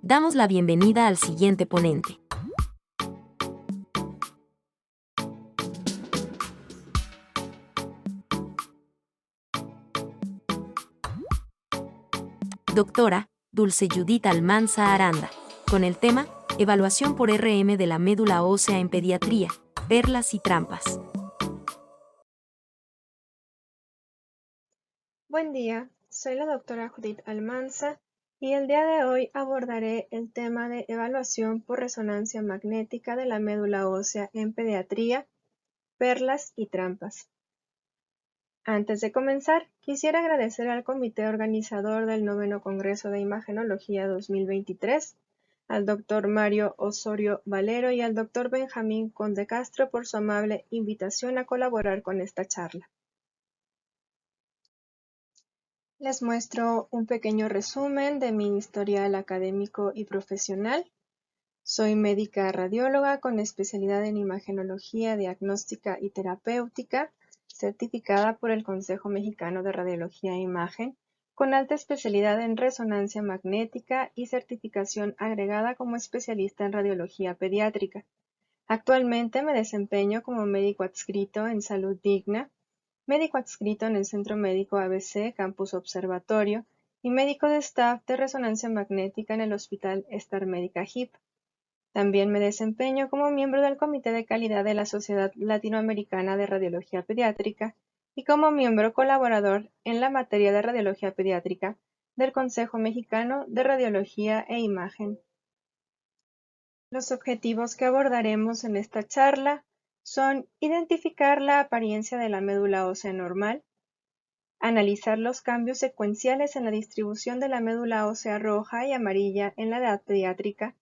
Damos la bienvenida al siguiente ponente. Doctora Dulce Judith Almanza Aranda, con el tema Evaluación por RM de la médula ósea en pediatría, perlas y trampas. Buen día, soy la doctora Judith Almanza y el día de hoy abordaré el tema de evaluación por resonancia magnética de la médula ósea en pediatría, perlas y trampas. Antes de comenzar, quisiera agradecer al comité organizador del 9º Congreso de Imagenología 2023, al Dr. Mario Osorio Valero y al Dr. Benjamín Conde Castro por su amable invitación a colaborar con esta charla. Les muestro un pequeño resumen de mi historial académico y profesional. Soy médica radióloga con especialidad en imagenología diagnóstica y terapéutica, certificada por el Consejo Mexicano de Radiología e Imagen, con alta especialidad en resonancia magnética y certificación agregada como especialista en radiología pediátrica. Actualmente me desempeño como médico adscrito en Salud Digna, médico adscrito en el Centro Médico ABC Campus Observatorio y médico de staff de resonancia magnética en el Hospital Star Médica HIP. También me desempeño como miembro del Comité de Calidad de la Sociedad Latinoamericana de Radiología Pediátrica y como miembro colaborador en la materia de Radiología Pediátrica del Consejo Mexicano de Radiología e Imagen. Los objetivos que abordaremos en esta charla son identificar la apariencia de la médula ósea normal, analizar los cambios secuenciales en la distribución de la médula ósea roja y amarilla en la edad pediátrica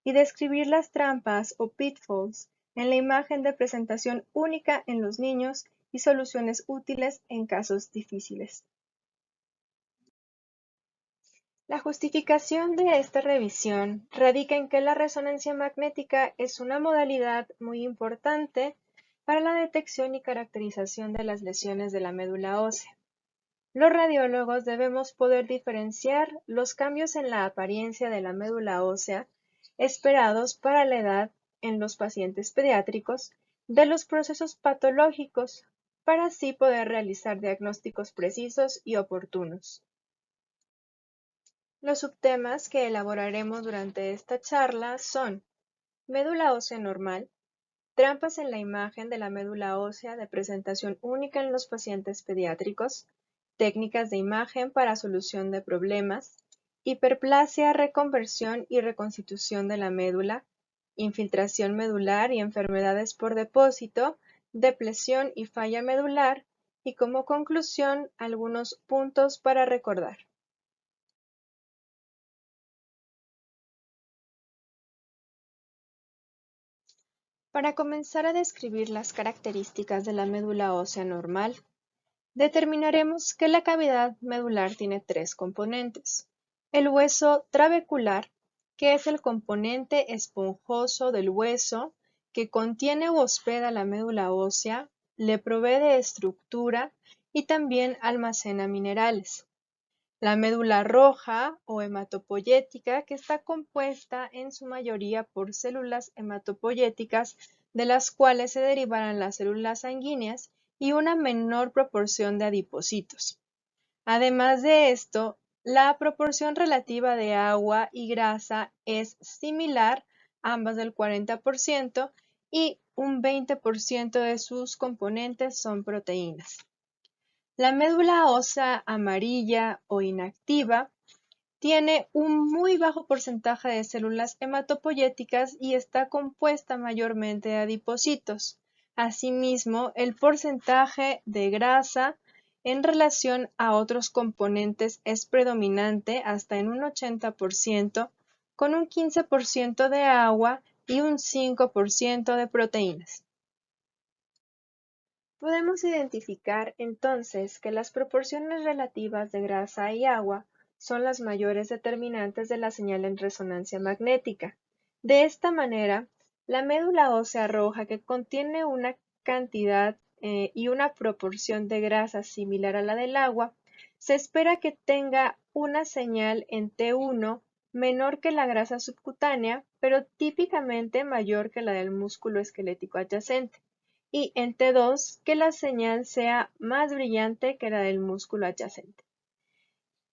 y describir las trampas o pitfalls en la imagen de presentación única en los niños y soluciones útiles en casos difíciles. La justificación de esta revisión radica en que la resonancia magnética es una modalidad muy importante para la detección y caracterización de las lesiones de la médula ósea. Los radiólogos debemos poder diferenciar los cambios en la apariencia de la médula ósea esperados para la edad en los pacientes pediátricos de los procesos patológicos para así poder realizar diagnósticos precisos y oportunos. Los subtemas que elaboraremos durante esta charla son médula ósea normal, trampas en la imagen de la médula ósea de presentación única en los pacientes pediátricos, técnicas de imagen para solución de problemas, hiperplasia, reconversión y reconstitución de la médula, infiltración medular y enfermedades por depósito, depresión y falla medular, y como conclusión algunos puntos para recordar. Para comenzar a describir las características de la médula ósea normal, determinaremos que la cavidad medular tiene tres componentes. El hueso trabecular, que es el componente esponjoso del hueso que contiene u hospeda la médula ósea, le provee de estructura y también almacena minerales. La médula roja o hematopoyética, que está compuesta en su mayoría por células hematopoyéticas, de las cuales se derivarán las células sanguíneas y una menor proporción de adipocitos. Además de esto, la proporción relativa de agua y grasa es similar, ambas del 40%, y un 20% de sus componentes son proteínas. La médula ósea amarilla o inactiva tiene un muy bajo porcentaje de células hematopoyéticas y está compuesta mayormente de adipocitos. Asimismo, el porcentaje de grasa en relación a otros componentes es predominante hasta en un 80%, con un 15% de agua y un 5% de proteínas. Podemos identificar entonces que las proporciones relativas de grasa y agua son las mayores determinantes de la señal en resonancia magnética. De esta manera, la médula ósea roja, que contiene una cantidad y una proporción de grasa similar a la del agua, se espera que tenga una señal en T1 menor que la grasa subcutánea, pero típicamente mayor que la del músculo esquelético adyacente, y en T2 que la señal sea más brillante que la del músculo adyacente.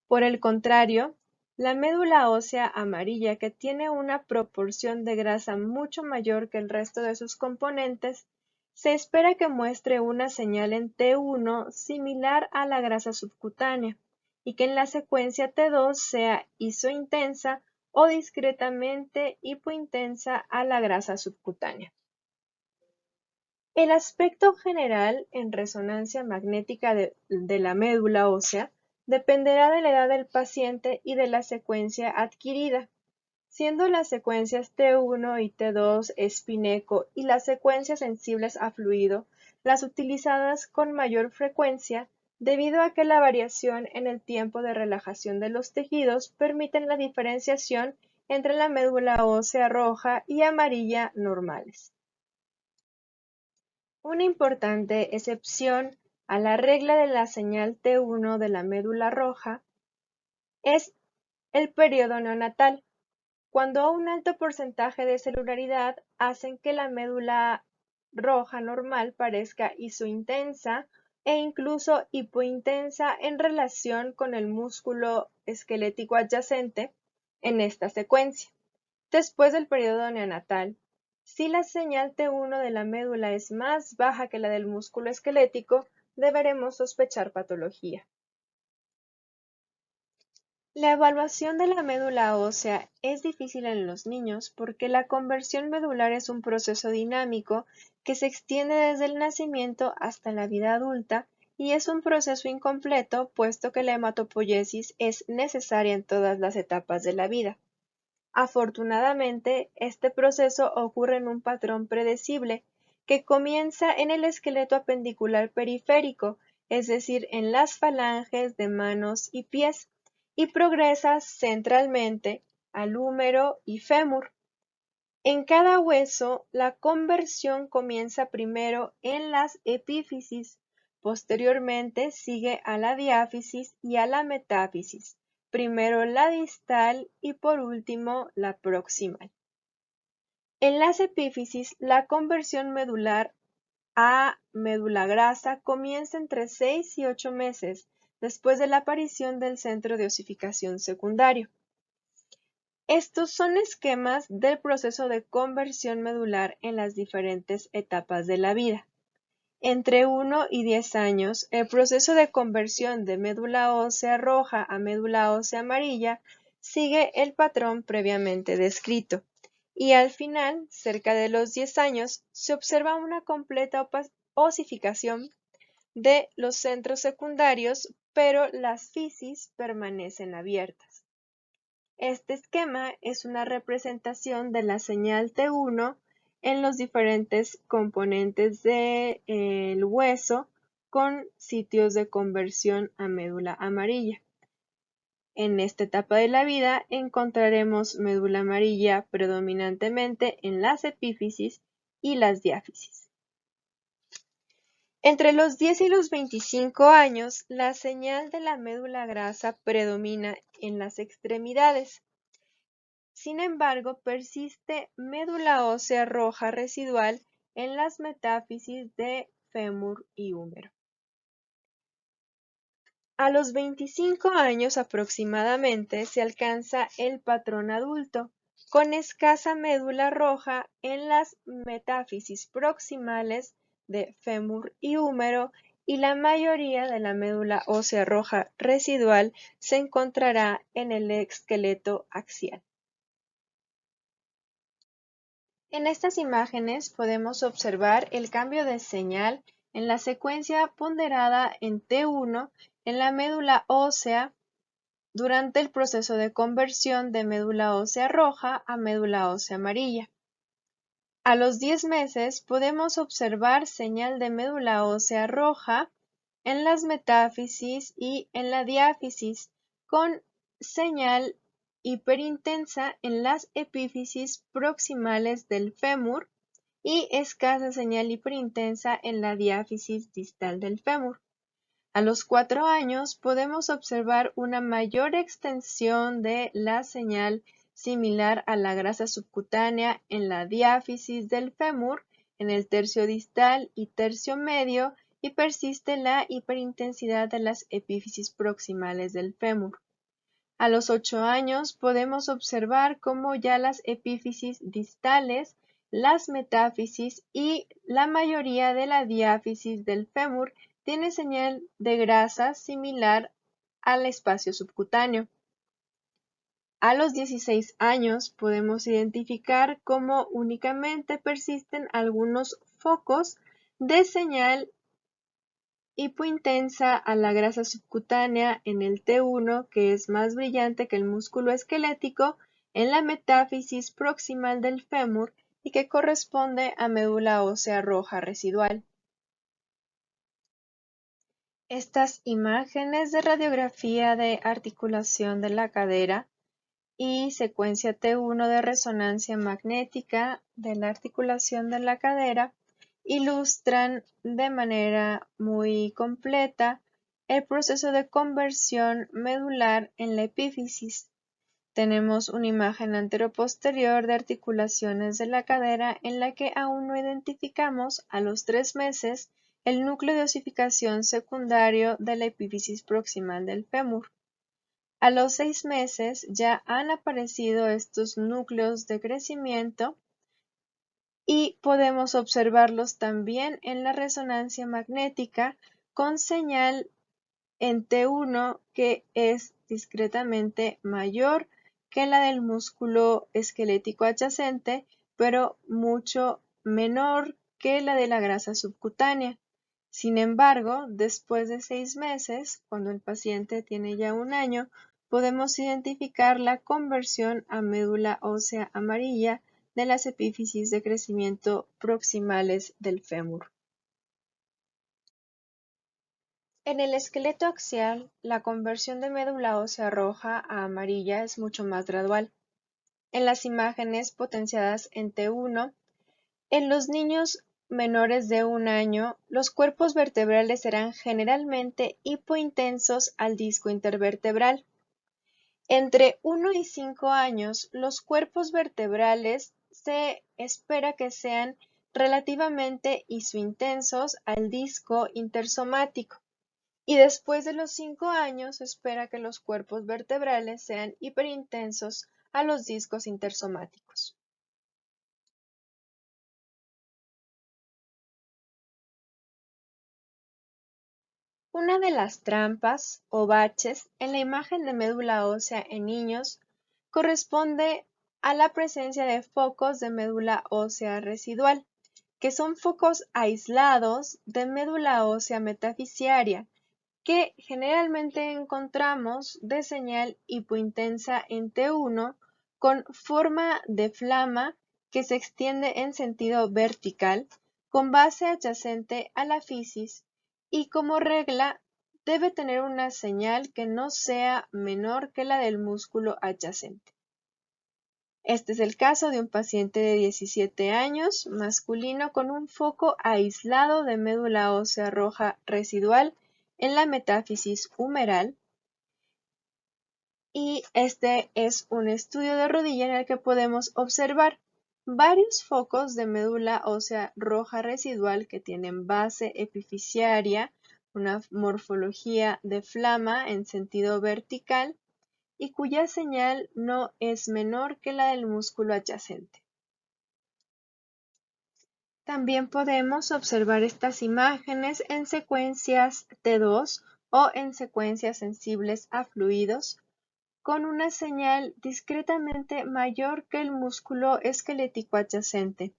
Por el contrario, la médula ósea amarilla, que tiene una proporción de grasa mucho mayor que el resto de sus componentes, se espera que muestre una señal en T1 similar a la grasa subcutánea y que en la secuencia T2 sea isointensa o discretamente hipointensa a la grasa subcutánea. El aspecto general en resonancia magnética de la médula ósea dependerá de la edad del paciente y de la secuencia adquirida, siendo las secuencias T1 y T2 espineco y las secuencias sensibles a fluido las utilizadas con mayor frecuencia debido a que la variación en el tiempo de relajación de los tejidos permiten la diferenciación entre la médula ósea roja y amarilla normales. Una importante excepción a la regla de la señal T1 de la médula roja es el periodo neonatal, cuando un alto porcentaje de celularidad hacen que la médula roja normal parezca isointensa e incluso hipointensa en relación con el músculo esquelético adyacente en esta secuencia. Después del periodo neonatal, si la señal T1 de la médula es más baja que la del músculo esquelético, deberemos sospechar patología. La evaluación de la médula ósea es difícil en los niños porque la conversión medular es un proceso dinámico que se extiende desde el nacimiento hasta la vida adulta y es un proceso incompleto puesto que la hematopoiesis es necesaria en todas las etapas de la vida. Afortunadamente, este proceso ocurre en un patrón predecible que comienza en el esqueleto apendicular periférico, es decir, en las falanges de manos y pies, y progresa centralmente al húmero y fémur. En cada hueso, la conversión comienza primero en las epífisis, posteriormente sigue a la diáfisis y a la metáfisis, primero la distal y por último la proximal. En las epífisis, la conversión medular a médula grasa comienza entre 6 y 8 meses después de la aparición del centro de osificación secundario. Estos son esquemas del proceso de conversión medular en las diferentes etapas de la vida. Entre 1 y 10 años, el proceso de conversión de médula ósea roja a médula ósea amarilla sigue el patrón previamente descrito, y al final, cerca de los 10 años, se observa una completa osificación de los centros secundarios, pero las fisis permanecen abiertas. Este esquema es una representación de la señal T1 en los diferentes componentes del hueso con sitios de conversión a médula amarilla. En esta etapa de la vida encontraremos médula amarilla predominantemente en las epífisis y las diáfisis. Entre los 10 y los 25 años, la señal de la médula grasa predomina en las extremidades. Sin embargo, persiste médula ósea roja residual en las metáfisis de fémur y húmero. A los 25 años aproximadamente se alcanza el patrón adulto, con escasa médula roja en las metáfisis proximales de fémur y húmero, y la mayoría de la médula ósea roja residual se encontrará en el esqueleto axial. En estas imágenes podemos observar el cambio de señal en la secuencia ponderada en T1 en la médula ósea durante el proceso de conversión de médula ósea roja a médula ósea amarilla. A los 10 meses podemos observar señal de médula ósea roja en las metáfisis y en la diáfisis, con señal hiperintensa en las epífisis proximales del fémur y escasa señal hiperintensa en la diáfisis distal del fémur. A los 4 años podemos observar una mayor extensión de la señal similar a la grasa subcutánea en la diáfisis del fémur, en el tercio distal y tercio medio, y persiste la hiperintensidad de las epífisis proximales del fémur. A los 8 años podemos observar cómo ya las epífisis distales, las metáfisis y la mayoría de la diáfisis del fémur tiene señal de grasa similar al espacio subcutáneo. A los 16 años podemos identificar cómo únicamente persisten algunos focos de señal hipointensa a la grasa subcutánea en el T1, que es más brillante que el músculo esquelético, en la metáfisis proximal del fémur y que corresponde a médula ósea roja residual. Estas imágenes de radiografía de articulación de la cadera y secuencia T1 de resonancia magnética de la articulación de la cadera ilustran de manera muy completa el proceso de conversión medular en la epífisis. Tenemos una imagen anteroposterior de articulaciones de la cadera en la que aún no identificamos a los 3 meses el núcleo de osificación secundario de la epífisis proximal del fémur. A los 6 meses ya han aparecido estos núcleos de crecimiento y podemos observarlos también en la resonancia magnética con señal en T1 que es discretamente mayor que la del músculo esquelético adyacente, pero mucho menor que la de la grasa subcutánea. Sin embargo, después de 6 meses, cuando el paciente tiene ya 1 año, podemos identificar la conversión a médula ósea amarilla de las epífisis de crecimiento proximales del fémur. En el esqueleto axial, la conversión de médula ósea roja a amarilla es mucho más gradual. En las imágenes potenciadas en T1, en los niños menores de 1 año, los cuerpos vertebrales serán generalmente hipointensos al disco intervertebral. Entre 1 y 5 años, los cuerpos vertebrales se espera que sean relativamente isointensos al disco intersomático, y después de los 5 años se espera que los cuerpos vertebrales sean hiperintensos a los discos intersomáticos. Una de las trampas o baches en la imagen de médula ósea en niños corresponde a la presencia de focos de médula ósea residual, que son focos aislados de médula ósea metafisiaria, que generalmente encontramos de señal hipointensa en T1 con forma de flama que se extiende en sentido vertical con base adyacente a la fisis y como regla debe tener una señal que no sea menor que la del músculo adyacente. Este es el caso de un paciente de 17 años, masculino, con un foco aislado de médula ósea roja residual en la metáfisis humeral, y este es un estudio de rodilla en el que podemos observar varios focos de médula ósea roja residual que tienen base epifisiaria, una morfología de flama en sentido vertical y cuya señal no es menor que la del músculo adyacente. También podemos observar estas imágenes en secuencias T2 o en secuencias sensibles a fluidos, con una señal discretamente mayor que el músculo esquelético adyacente.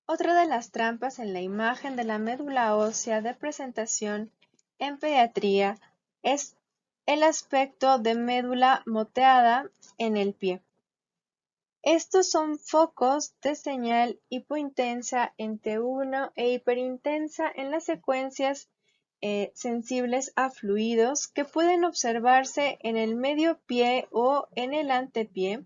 Otra de las trampas en la imagen de la médula ósea de presentación en pediatría es el aspecto de médula moteada en el pie. Estos son focos de señal hipointensa en T1 e hiperintensa en las secuencias sensibles a fluidos que pueden observarse en el medio pie o en el antepié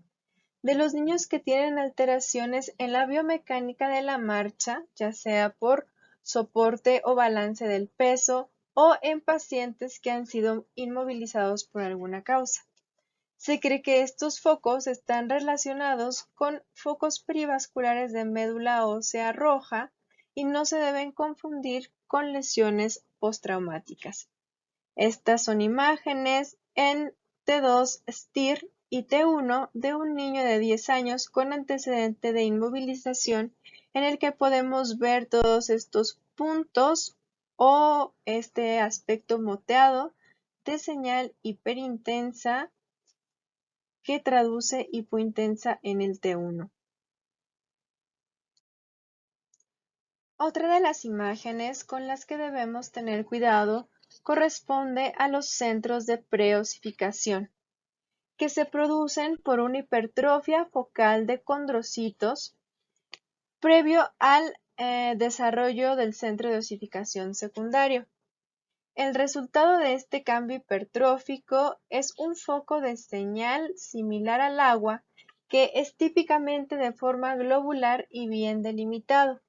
de los niños que tienen alteraciones en la biomecánica de la marcha, ya sea por soporte o balance del peso o en pacientes que han sido inmovilizados por alguna causa. Se cree que estos focos están relacionados con focos perivasculares de médula ósea roja y no se deben confundir con lesiones postraumáticas. Estas son imágenes en T2 STIR y T1 de un niño de 10 años con antecedente de inmovilización, en el que podemos ver todos estos puntos o este aspecto moteado de señal hiperintensa que traduce hipointensa en el T1. Otra de las imágenes con las que debemos tener cuidado corresponde a los centros de preosificación, que se producen por una hipertrofia focal de condrocitos previo al desarrollo del centro de osificación secundario. El resultado de este cambio hipertrófico es un foco de señal similar al agua, que es típicamente de forma globular y bien delimitado,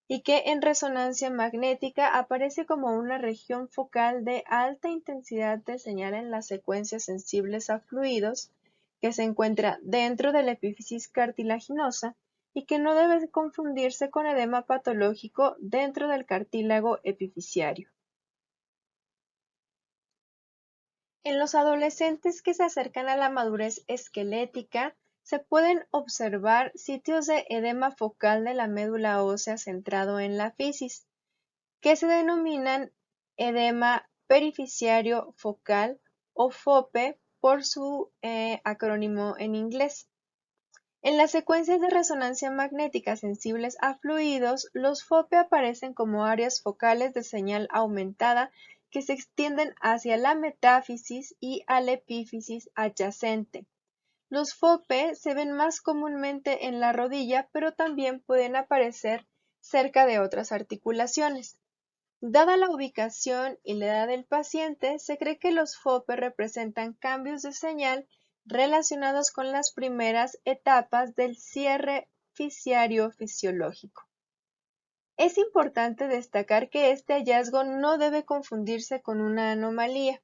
y que en resonancia magnética aparece como una región focal de alta intensidad de señal en las secuencias sensibles a fluidos, que se encuentra dentro de la epífisis cartilaginosa y que no debe confundirse con edema patológico dentro del cartílago epifisiario. En los adolescentes que se acercan a la madurez esquelética, se pueden observar sitios de edema focal de la médula ósea centrado en la fisis, que se denominan edema perifisiario focal o FOPE por su acrónimo en inglés. En las secuencias de resonancia magnética sensibles a fluidos, los FOPE aparecen como áreas focales de señal aumentada que se extienden hacia la metáfisis y a la epífisis adyacente. Los FOPE se ven más comúnmente en la rodilla, pero también pueden aparecer cerca de otras articulaciones. Dada la ubicación y la edad del paciente, se cree que los FOPE representan cambios de señal relacionados con las primeras etapas del cierre fisiario fisiológico. Es importante destacar que este hallazgo no debe confundirse con una anomalía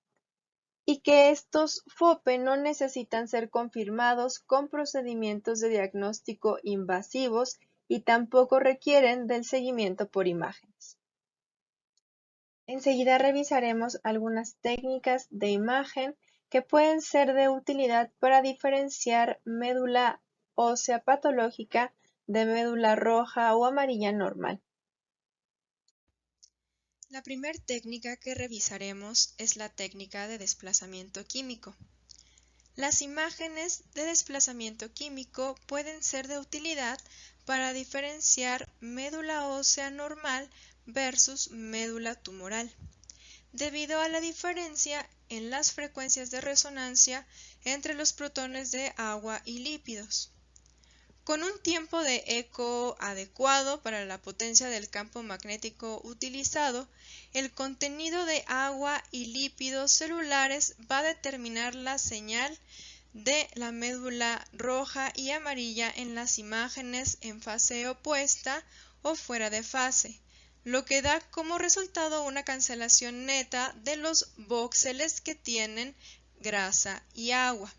y que estos FOPE no necesitan ser confirmados con procedimientos de diagnóstico invasivos y tampoco requieren del seguimiento por imágenes. Enseguida revisaremos algunas técnicas de imagen que pueden ser de utilidad para diferenciar médula ósea patológica de médula roja o amarilla normal. La primera técnica que revisaremos es la técnica de desplazamiento químico. Las imágenes de desplazamiento químico pueden ser de utilidad para diferenciar médula ósea normal versus médula tumoral, debido a la diferencia en las frecuencias de resonancia entre los protones de agua y lípidos. Con un tiempo de eco adecuado para la potencia del campo magnético utilizado, el contenido de agua y lípidos celulares va a determinar la señal de la médula roja y amarilla en las imágenes en fase opuesta o fuera de fase, lo que da como resultado una cancelación neta de los vóxeles que tienen grasa y agua.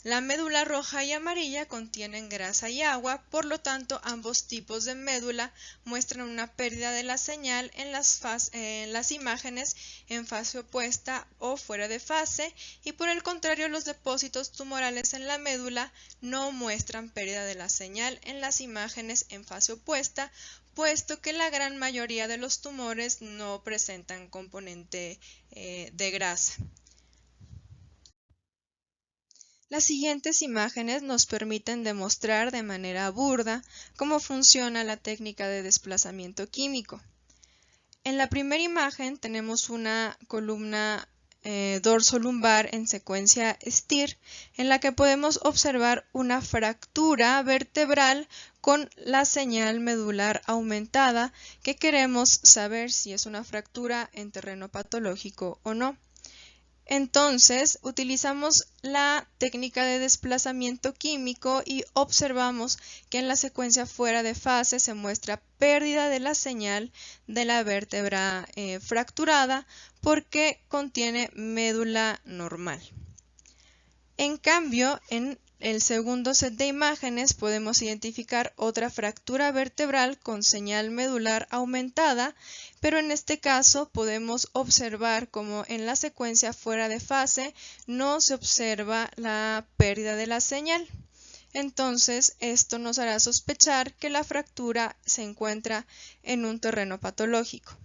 La médula roja y amarilla contienen grasa y agua, por lo tanto ambos tipos de médula muestran una pérdida de la señal en las imágenes en fase opuesta o fuera de fase, y por el contrario los depósitos tumorales en la médula no muestran pérdida de la señal en las imágenes en fase opuesta, puesto que la gran mayoría de los tumores no presentan componente de grasa. Las siguientes imágenes nos permiten demostrar de manera burda cómo funciona la técnica de desplazamiento químico. En la primera imagen tenemos una columna dorsolumbar en secuencia STIR, en la que podemos observar una fractura vertebral con la señal medular aumentada, que queremos saber si es una fractura en terreno patológico o no. Entonces, utilizamos la técnica de desplazamiento químico y observamos que en la secuencia fuera de fase se muestra pérdida de la señal de la vértebra fracturada porque contiene médula normal. En cambio, en el segundo set de imágenes podemos identificar otra fractura vertebral con señal medular aumentada, pero en este caso podemos observar como en la secuencia fuera de fase no se observa la pérdida de la señal. Entonces, esto nos hará sospechar que la fractura se encuentra en un terreno patológico.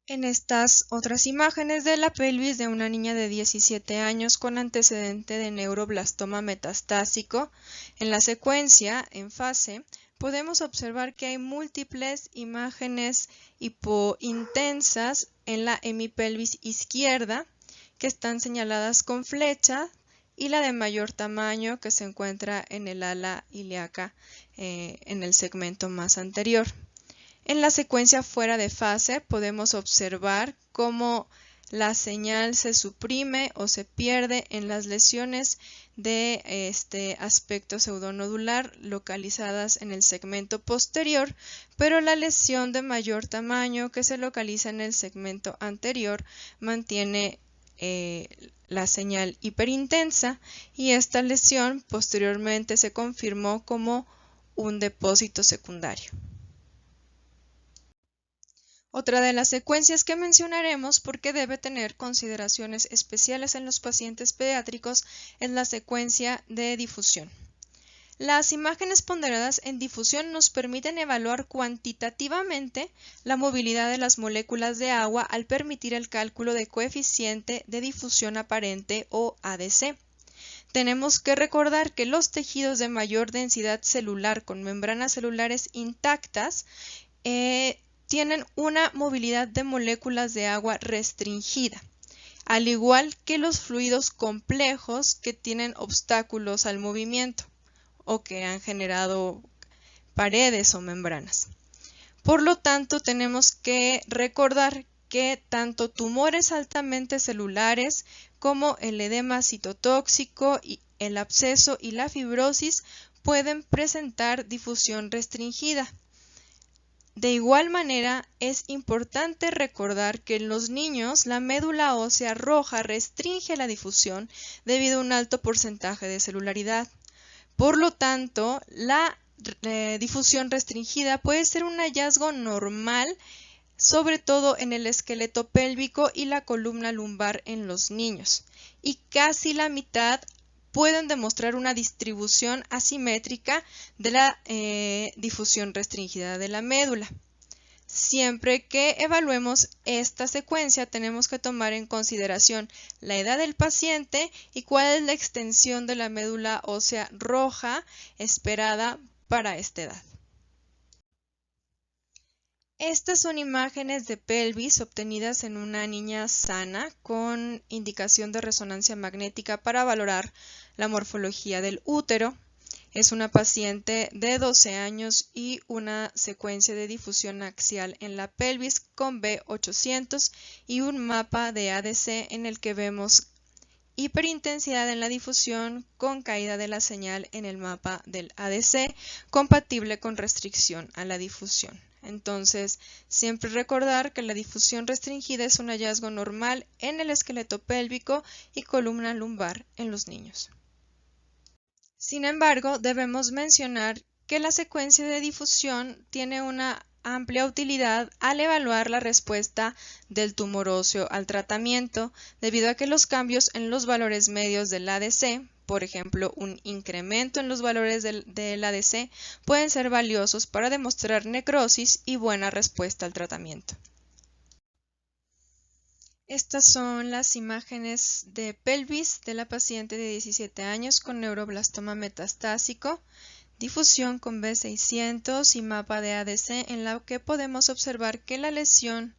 En estas otras imágenes de la pelvis de una niña de 17 años con antecedente de neuroblastoma metastásico, en la secuencia, en fase, podemos observar que hay múltiples imágenes hipointensas en la hemipelvis izquierda, que están señaladas con flecha, y la de mayor tamaño que se encuentra en el ala ilíaca en el segmento más anterior. En la secuencia fuera de fase podemos observar cómo la señal se suprime o se pierde en las lesiones de este aspecto pseudonodular localizadas en el segmento posterior, pero la lesión de mayor tamaño que se localiza en el segmento anterior mantiene la señal hiperintensa, y esta lesión posteriormente se confirmó como un depósito secundario. Otra de las secuencias que mencionaremos porque debe tener consideraciones especiales en los pacientes pediátricos es la secuencia de difusión. Las imágenes ponderadas en difusión nos permiten evaluar cuantitativamente la movilidad de las moléculas de agua al permitir el cálculo de coeficiente de difusión aparente o ADC. Tenemos que recordar que los tejidos de mayor densidad celular con membranas celulares intactas tienen una movilidad de moléculas de agua restringida, al igual que los fluidos complejos que tienen obstáculos al movimiento o que han generado paredes o membranas. Por lo tanto, tenemos que recordar que tanto tumores altamente celulares como el edema citotóxico, y el absceso y la fibrosis pueden presentar difusión restringida. De igual manera, es importante recordar que en los niños la médula ósea roja restringe la difusión debido a un alto porcentaje de celularidad. Por lo tanto, la difusión restringida puede ser un hallazgo normal, sobre todo en el esqueleto pélvico y la columna lumbar en los niños, y casi la mitad pueden demostrar una distribución asimétrica de la difusión restringida de la médula. Siempre que evaluemos esta secuencia, tenemos que tomar en consideración la edad del paciente y cuál es la extensión de la médula ósea roja esperada para esta edad. Estas son imágenes de pelvis obtenidas en una niña sana con indicación de resonancia magnética para valorar la morfología del útero. Es una paciente de 12 años y una secuencia de difusión axial en la pelvis con B800 y un mapa de ADC en el que vemos hiperintensidad en la difusión con caída de la señal en el mapa del ADC, compatible con restricción a la difusión. Entonces, siempre recordar que la difusión restringida es un hallazgo normal en el esqueleto pélvico y columna lumbar en los niños. Sin embargo, debemos mencionar que la secuencia de difusión tiene una amplia utilidad al evaluar la respuesta del tumor óseo al tratamiento, debido a que los cambios en los valores medios del ADC, por ejemplo, un incremento en los valores del ADC, pueden ser valiosos para demostrar necrosis y buena respuesta al tratamiento. Estas son las imágenes de pelvis de la paciente de 17 años con neuroblastoma metastásico, difusión con B600 y mapa de ADC, en la que podemos observar que la lesión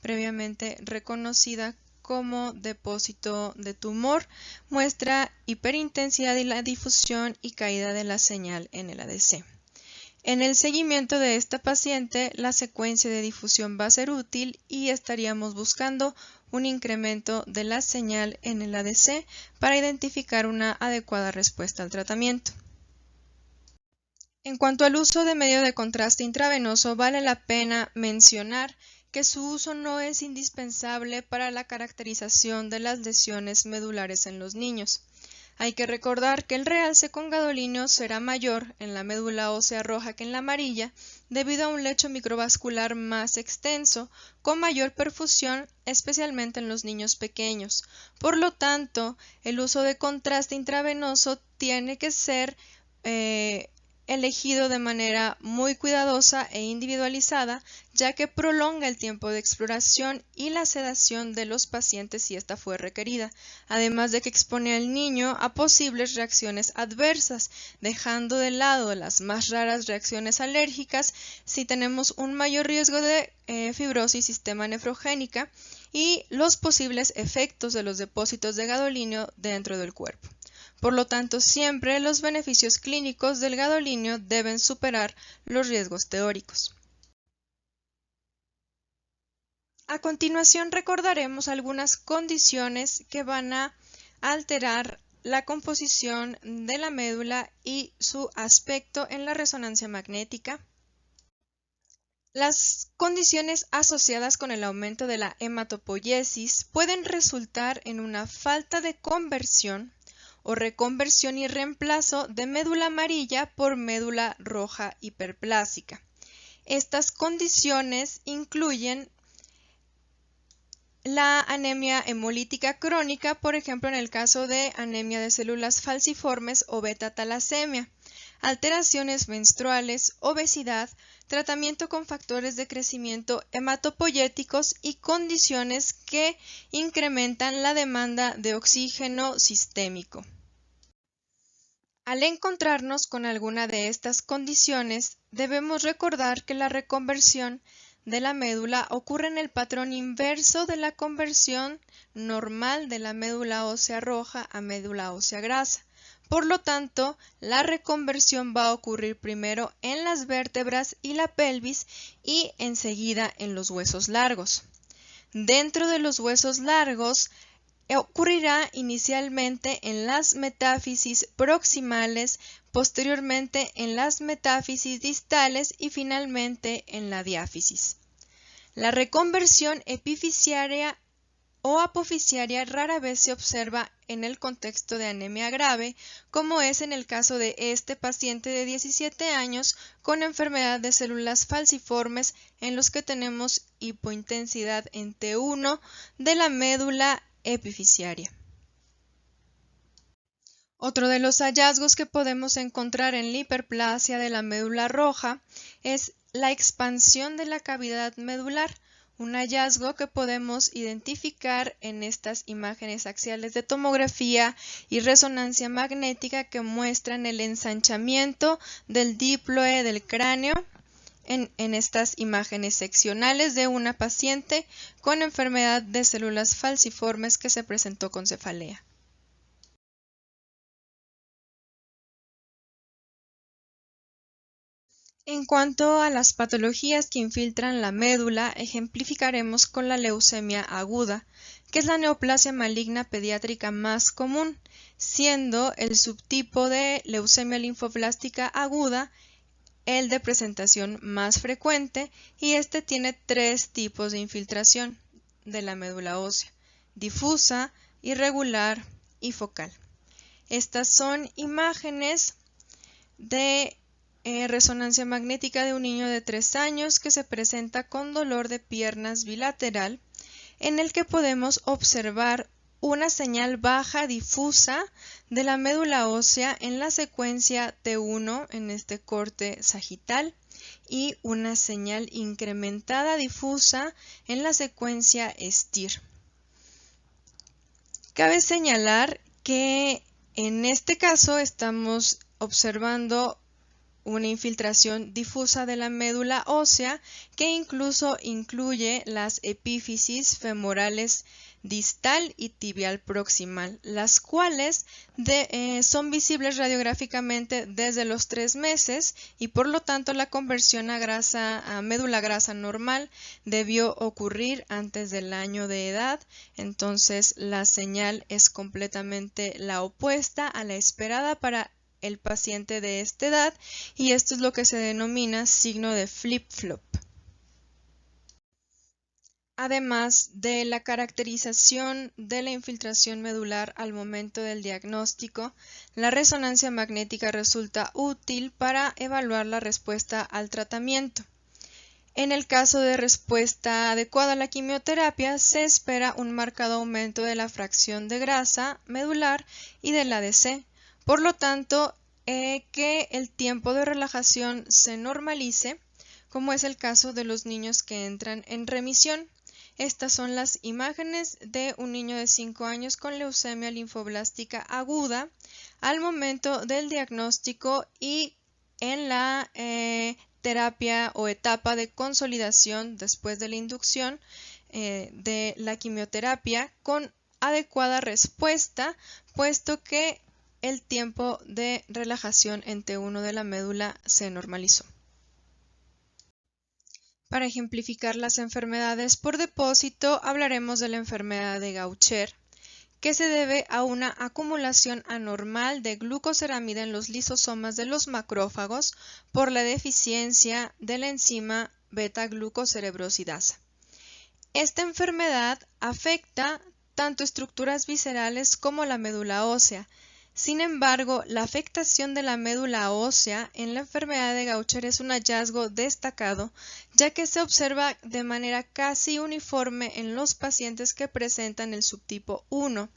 previamente reconocida como depósito de tumor muestra hiperintensidad de la difusión y caída de la señal en el ADC. En el seguimiento de esta paciente, la secuencia de difusión va a ser útil y estaríamos buscando un incremento de la señal en el ADC para identificar una adecuada respuesta al tratamiento. En cuanto al uso de medio de contraste intravenoso, vale la pena mencionar que su uso no es indispensable para la caracterización de las lesiones medulares en los niños. Hay que recordar que el realce con gadolínio será mayor en la médula ósea roja que en la amarilla, debido a un lecho microvascular más extenso, con mayor perfusión, especialmente en los niños pequeños. Por lo tanto, el uso de contraste intravenoso tiene que ser elegido de manera muy cuidadosa e individualizada, ya que prolonga el tiempo de exploración y la sedación de los pacientes si esta fue requerida, además de que expone al niño a posibles reacciones adversas, dejando de lado las más raras reacciones alérgicas si tenemos un mayor riesgo de fibrosis sistema nefrogénica y los posibles efectos de los depósitos de gadolínio dentro del cuerpo. Por lo tanto, siempre los beneficios clínicos del gadolínio deben superar los riesgos teóricos. A continuación recordaremos algunas condiciones que van a alterar la composición de la médula y su aspecto en la resonancia magnética. Las condiciones asociadas con el aumento de la hematopoiesis pueden resultar en una falta de conversión o reconversión y reemplazo de médula amarilla por médula roja hiperplásica. Estas condiciones incluyen la anemia hemolítica crónica, por ejemplo en el caso de anemia de células falciformes o beta-talasemia, alteraciones menstruales, obesidad, tratamiento con factores de crecimiento hematopoyéticos y condiciones que incrementan la demanda de oxígeno sistémico. Al encontrarnos con alguna de estas condiciones, debemos recordar que la reconversión de la médula ocurre en el patrón inverso de la conversión normal de la médula ósea roja a médula ósea grasa. Por lo tanto, la reconversión va a ocurrir primero en las vértebras y la pelvis y enseguida en los huesos largos. Dentro de los huesos largos, ocurrirá inicialmente en las metáfisis proximales, posteriormente en las metáfisis distales y finalmente en la diáfisis. La reconversión epifisiaria o apofisiaria rara vez se observa en el contexto de anemia grave, como es en el caso de este paciente de 17 años con enfermedad de células falciformes en los que tenemos hipointensidad en T1 de la médula epifisiaria. Otro de los hallazgos que podemos encontrar en la hiperplasia de la médula roja es la expansión de la cavidad medular, un hallazgo que podemos identificar en estas imágenes axiales de tomografía y resonancia magnética que muestran el ensanchamiento del díploe del cráneo en estas imágenes seccionales de una paciente con enfermedad de células falciformes que se presentó con cefalea. En cuanto a las patologías que infiltran la médula, ejemplificaremos con la leucemia aguda, que es la neoplasia maligna pediátrica más común, siendo el subtipo de leucemia linfoblástica aguda el de presentación más frecuente, y este tiene tres tipos de infiltración de la médula ósea: difusa, irregular y focal. Estas son imágenes de resonancia magnética de un niño de 3 años que se presenta con dolor de piernas bilateral, en el que podemos observar una señal baja difusa de la médula ósea en la secuencia T1 en este corte sagital y una señal incrementada difusa en la secuencia STIR. Cabe señalar que en este caso estamos observando una infiltración difusa de la médula ósea que incluso incluye las epífisis femorales distal y tibial proximal, las cuales son visibles radiográficamente desde los 3 meses y por lo tanto la conversión a médula grasa normal debió ocurrir antes del año de edad. Entonces la señal es completamente la opuesta a la esperada para el paciente de esta edad, y esto es lo que se denomina signo de flip-flop. además de la caracterización de la infiltración medular al momento del diagnóstico, la resonancia magnética resulta útil para evaluar la respuesta al tratamiento. En el caso de respuesta adecuada a la quimioterapia, se espera un marcado aumento de la fracción de grasa medular y del ADC. Por lo tanto, que el tiempo de relajación se normalice, como es el caso de los niños que entran en remisión. Estas son las imágenes de un niño de 5 años con leucemia linfoblástica aguda al momento del diagnóstico y en la terapia o etapa de consolidación después de la inducción de la quimioterapia con adecuada respuesta, puesto que el tiempo de relajación en T1 de la médula se normalizó. Para ejemplificar las enfermedades por depósito, hablaremos de la enfermedad de Gaucher, que se debe a una acumulación anormal de glucoceramida en los lisosomas de los macrófagos por la deficiencia de la enzima beta-glucocerebrosidasa. Esta enfermedad afecta tanto estructuras viscerales como la médula ósea. Sin embargo, la afectación de la médula ósea en la enfermedad de Gaucher es un hallazgo destacado, ya que se observa de manera casi uniforme en los pacientes que presentan el subtipo 1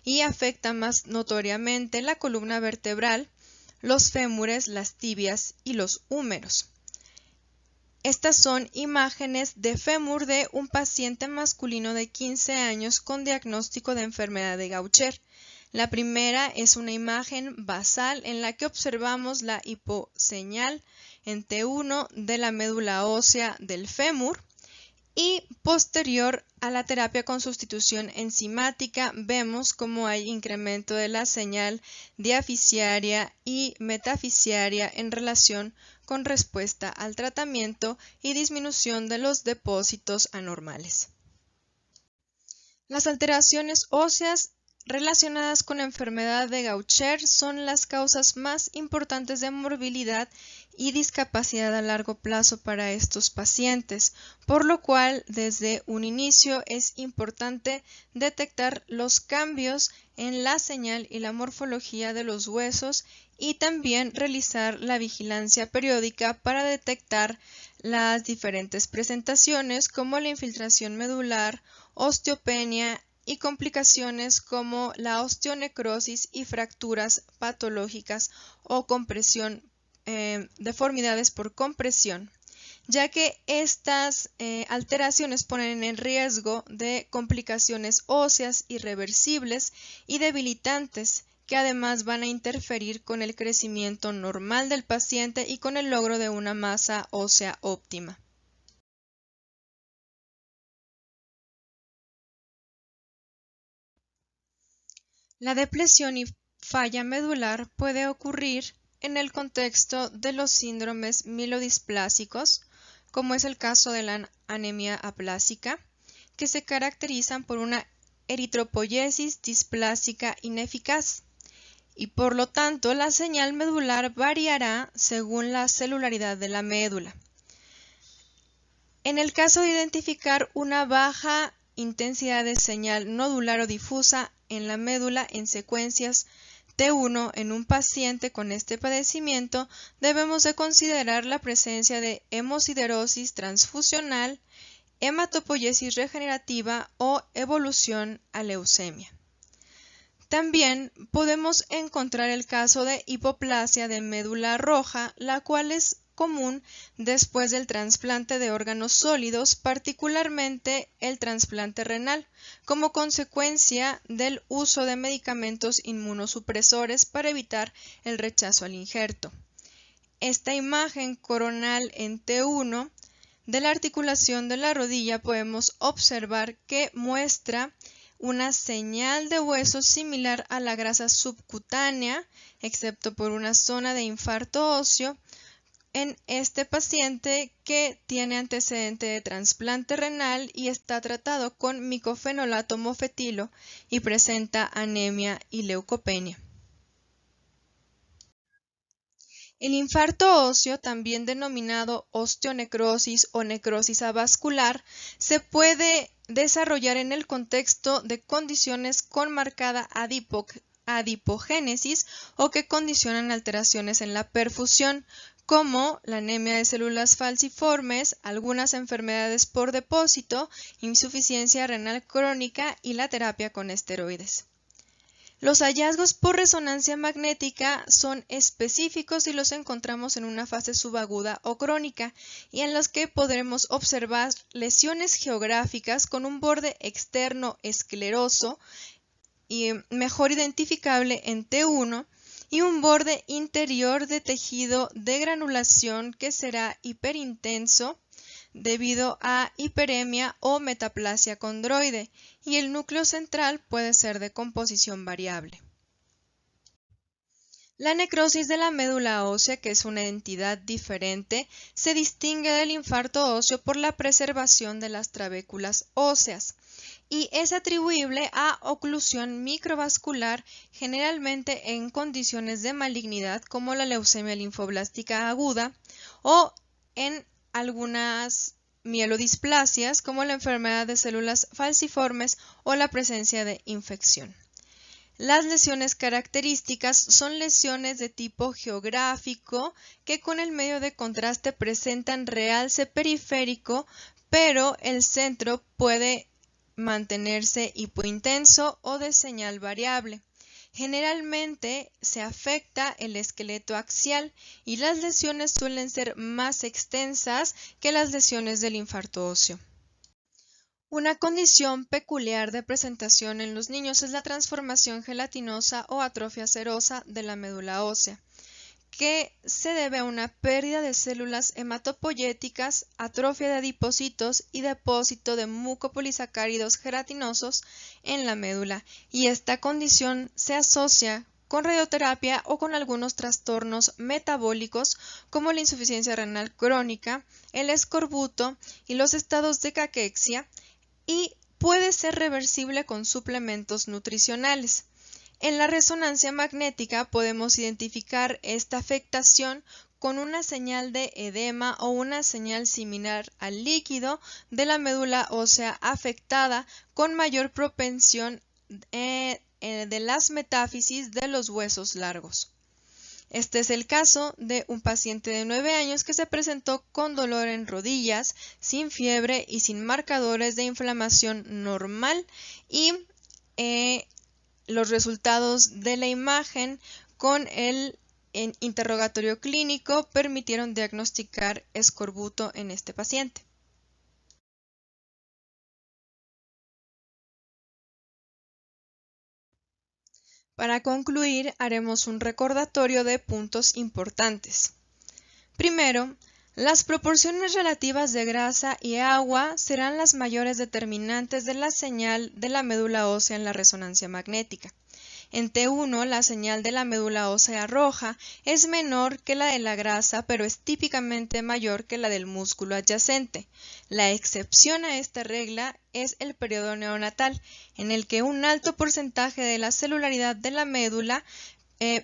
y afecta más notoriamente la columna vertebral, los fémures, las tibias y los húmeros. Estas son imágenes de fémur de un paciente masculino de 15 años con diagnóstico de enfermedad de Gaucher. La primera es una imagen basal en la que observamos la hiposeñal en T1 de la médula ósea del fémur y posterior a la terapia con sustitución enzimática vemos cómo hay incremento de la señal diafisiaria y metafisiaria en relación con respuesta al tratamiento y disminución de los depósitos anormales. Las alteraciones óseas relacionadas con la enfermedad de Gaucher son las causas más importantes de morbilidad y discapacidad a largo plazo para estos pacientes, por lo cual desde un inicio es importante detectar los cambios en la señal y la morfología de los huesos y también realizar la vigilancia periódica para detectar las diferentes presentaciones como la infiltración medular, osteopenia y complicaciones como la osteonecrosis y fracturas patológicas o compresión, deformidades por compresión, ya que estas alteraciones ponen en riesgo de complicaciones óseas irreversibles y debilitantes, que además van a interferir con el crecimiento normal del paciente y con el logro de una masa ósea óptima. La depresión y falla medular puede ocurrir en el contexto de los síndromes mielodisplásicos, como es el caso de la anemia aplásica, que se caracterizan por una eritropoyesis displásica ineficaz, y por lo tanto la señal medular variará según la celularidad de la médula. En el caso de identificar una baja intensidad de señal nodular o difusa en la médula en secuencias T1 en un paciente con este padecimiento, debemos de considerar la presencia de hemosiderosis transfusional, hematopoiesis regenerativa o evolución a leucemia. También podemos encontrar el caso de hipoplasia de médula roja, la cual es común después del trasplante de órganos sólidos, particularmente el trasplante renal, como consecuencia del uso de medicamentos inmunosupresores para evitar el rechazo al injerto. Esta imagen coronal en T1 de la articulación de la rodilla podemos observar que muestra una señal de hueso similar a la grasa subcutánea, excepto por una zona de infarto óseo, en este paciente que tiene antecedente de trasplante renal y está tratado con micofenolato mofetilo y presenta anemia y leucopenia. El infarto óseo, también denominado osteonecrosis o necrosis avascular, se puede desarrollar en el contexto de condiciones con marcada adipogénesis o que condicionan alteraciones en la perfusión, como la anemia de células falciformes, algunas enfermedades por depósito, insuficiencia renal crónica y la terapia con esteroides. Los hallazgos por resonancia magnética son específicos y los encontramos en una fase subaguda o crónica, y en los que podremos observar lesiones geográficas con un borde externo escleroso y mejor identificable en T1 y un borde interior de tejido de granulación que será hiperintenso debido a hiperemia o metaplasia condroide, y el núcleo central puede ser de composición variable. La necrosis de la médula ósea, que es una entidad diferente, se distingue del infarto óseo por la preservación de las trabéculas óseas y es atribuible a oclusión microvascular, generalmente en condiciones de malignidad como la leucemia linfoblástica aguda o en algunas mielodisplasias como la enfermedad de células falciformes o la presencia de infección. Las lesiones características son lesiones de tipo geográfico que con el medio de contraste presentan realce periférico, pero el centro puede mantenerse hipointenso o de señal variable. Generalmente se afecta el esqueleto axial y las lesiones suelen ser más extensas que las lesiones del infarto óseo. Una condición peculiar de presentación en los niños es la transformación gelatinosa o atrofia serosa de la médula ósea, que se debe a una pérdida de células hematopoyéticas, atrofia de adipocitos y depósito de mucopolisacáridos gelatinosos en la médula, y esta condición se asocia con radioterapia o con algunos trastornos metabólicos como la insuficiencia renal crónica, el escorbuto y los estados de caquexia, y puede ser reversible con suplementos nutricionales. En la resonancia magnética podemos identificar esta afectación con una señal de edema o una señal similar al líquido de la médula ósea afectada, con mayor propensión de las metáfisis de los huesos largos. Este es el caso de un paciente de 9 años que se presentó con dolor en rodillas, sin fiebre y sin marcadores de inflamación normal, y los resultados de la imagen con el interrogatorio clínico permitieron diagnosticar escorbuto en este paciente. Para concluir, haremos un recordatorio de puntos importantes. Primero, las proporciones relativas de grasa y agua serán las mayores determinantes de la señal de la médula ósea en la resonancia magnética. En T1, la señal de la médula ósea roja es menor que la de la grasa, pero es típicamente mayor que la del músculo adyacente. La excepción a esta regla es el periodo neonatal, en el que un alto porcentaje de la celularidad de la médula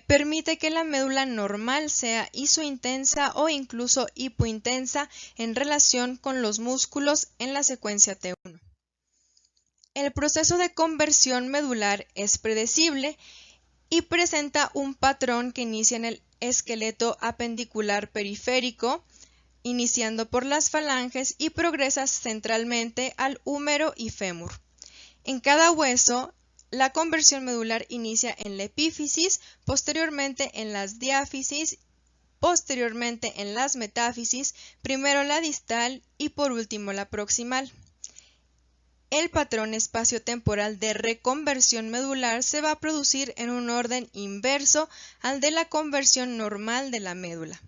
permite que la médula normal sea isointensa o incluso hipointensa en relación con los músculos en la secuencia T1. El proceso de conversión medular es predecible y presenta un patrón que inicia en el esqueleto apendicular periférico, iniciando por las falanges y progresa centralmente al húmero y fémur. En cada hueso, la conversión medular inicia en la epífisis, posteriormente en las diáfisis, posteriormente en las metáfisis, primero la distal y por último la proximal. El patrón espaciotemporal de reconversión medular se va a producir en un orden inverso al de la conversión normal de la médula.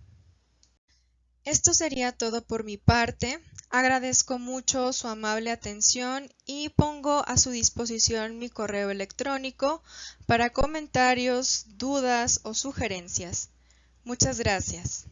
Esto sería todo por mi parte. Agradezco mucho su amable atención y pongo a su disposición mi correo electrónico para comentarios, dudas o sugerencias. Muchas gracias.